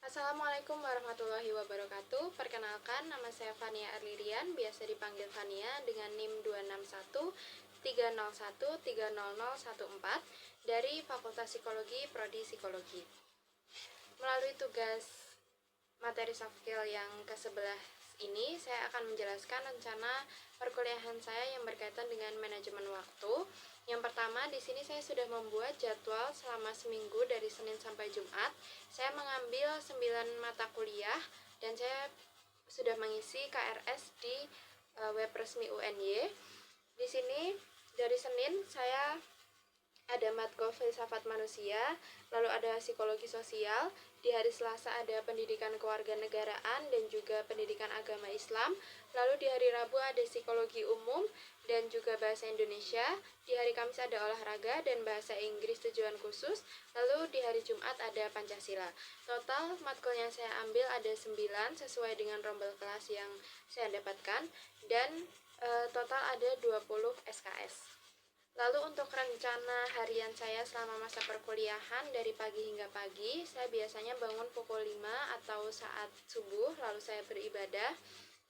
Assalamualaikum warahmatullahi wabarakatuh. Perkenalkan, nama saya Fania Arlirian, biasa dipanggil Fania dengan NIM 261 301 30014 dari Fakultas Psikologi Prodi Psikologi. Melalui tugas materi soft skill yang ke-11 ini, saya akan menjelaskan rencana perkuliahan saya yang berkaitan dengan manajemen waktu. Yang pertama, di sini saya sudah membuat jadwal selama seminggu dari Senin sampai Jumat. Saya mengambil 9 mata kuliah dan saya sudah mengisi KRS di web resmi UNY. Di sini dari Senin saya ada matkul filsafat manusia, lalu ada psikologi sosial. Di hari Selasa ada pendidikan kewarganegaraan dan juga pendidikan agama Islam. Lalu di hari Rabu ada psikologi umum dan juga bahasa Indonesia. Di hari Kamis ada olahraga dan bahasa Inggris tujuan khusus. Lalu di hari Jumat ada Pancasila. Total matkul yang saya ambil ada 9 sesuai dengan rombel kelas yang saya dapatkan, dan total ada 20 SKS. Lalu untuk rencana harian saya selama masa perkuliahan dari pagi hingga pagi, saya biasanya bangun pukul 5 atau saat subuh, lalu saya beribadah.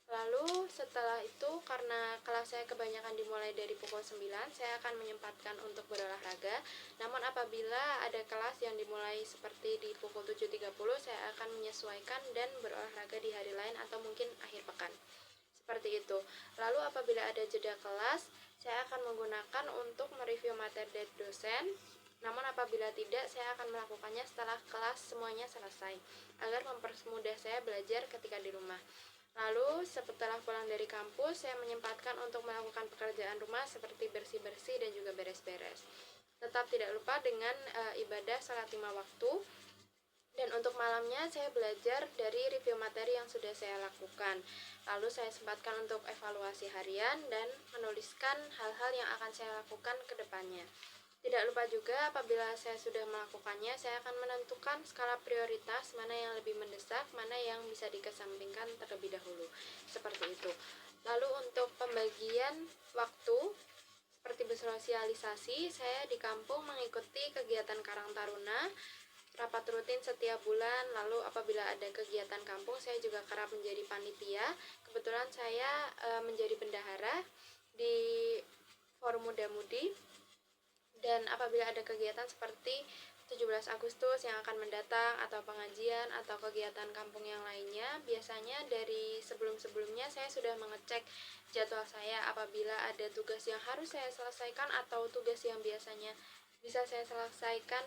Lalu setelah itu, karena kelas saya kebanyakan dimulai dari pukul 9, saya akan menyempatkan untuk berolahraga. Namun apabila ada kelas yang dimulai seperti di pukul 7.30, saya akan menyesuaikan dan berolahraga di hari lain atau mungkin akhir pekan. Seperti itu. Lalu apabila ada jeda kelas, saya akan menggunakan untuk mereview materi dari dosen. Namun apabila tidak, saya akan melakukannya setelah kelas semuanya selesai, agar mempermudah saya belajar ketika di rumah. Lalu setelah pulang dari kampus, saya menyempatkan untuk melakukan pekerjaan rumah seperti bersih-bersih dan juga beres-beres. Tetap tidak lupa dengan ibadah salat 5 waktu. Dan untuk malamnya saya belajar dari review materi yang sudah saya lakukan. Lalu saya sempatkan untuk evaluasi harian dan menuliskan hal-hal yang akan saya lakukan ke depannya. Tidak lupa juga apabila saya sudah melakukannya, saya akan menentukan skala prioritas mana yang lebih mendesak, mana yang bisa dikesampingkan terlebih dahulu. Seperti itu. Lalu untuk pembagian waktu seperti bersosialisasi, saya di kampung mengikuti kegiatan Karang Taruna, rapat rutin setiap bulan. Lalu apabila ada kegiatan kampung, saya juga kerap menjadi panitia. Kebetulan saya menjadi bendahara di Forum Muda Mudi. Dan apabila ada kegiatan seperti 17 Agustus yang akan mendatang, atau pengajian, atau kegiatan kampung yang lainnya, biasanya dari sebelum-sebelumnya saya sudah mengecek jadwal saya. Apabila ada tugas yang harus saya selesaikan atau tugas yang biasanya bisa saya selesaikan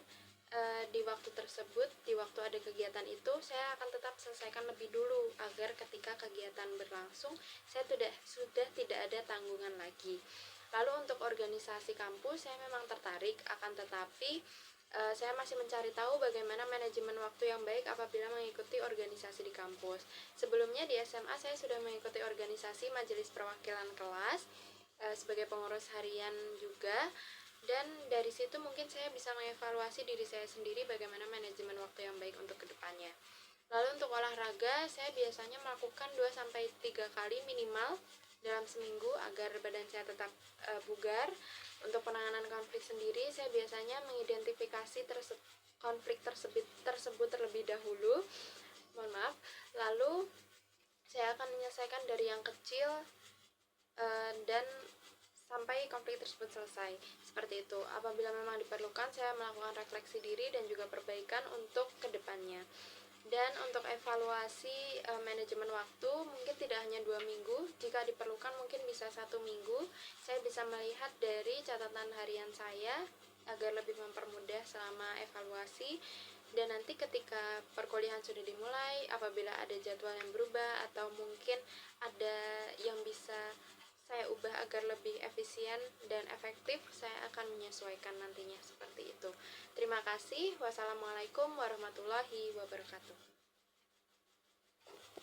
di waktu tersebut, di waktu ada kegiatan itu, saya akan tetap selesaikan lebih dulu agar ketika kegiatan berlangsung saya sudah tidak ada tanggungan lagi. Lalu untuk organisasi kampus, saya memang tertarik, akan tetapi saya masih mencari tahu bagaimana manajemen waktu yang baik apabila mengikuti organisasi di kampus. Sebelumnya di SMA saya sudah mengikuti organisasi Majelis Perwakilan Kelas sebagai pengurus harian juga. Dan dari situ mungkin saya bisa mengevaluasi diri saya sendiri bagaimana manajemen waktu yang baik untuk kedepannya. Lalu untuk olahraga, saya biasanya melakukan 2-3 kali minimal dalam seminggu agar badan saya tetap bugar. Untuk penanganan konflik sendiri, saya biasanya mengidentifikasi konflik tersebut terlebih dahulu. Mohon maaf. Lalu saya akan menyelesaikan dari yang kecil dan sampai konflik tersebut selesai. Seperti itu. Apabila memang diperlukan, saya melakukan refleksi diri dan juga perbaikan untuk kedepannya. Dan untuk evaluasi manajemen waktu, mungkin tidak hanya 2 minggu, jika diperlukan mungkin bisa 1 minggu. Saya bisa melihat dari catatan harian saya agar lebih mempermudah selama evaluasi. Dan nanti ketika perkuliahan sudah dimulai, apabila ada jadwal yang berubah atau mungkin ada yang bisa saya ubah agar lebih efisien dan efektif, saya akan menyesuaikan nantinya seperti itu. Terima kasih. Wassalamualaikum warahmatullahi wabarakatuh.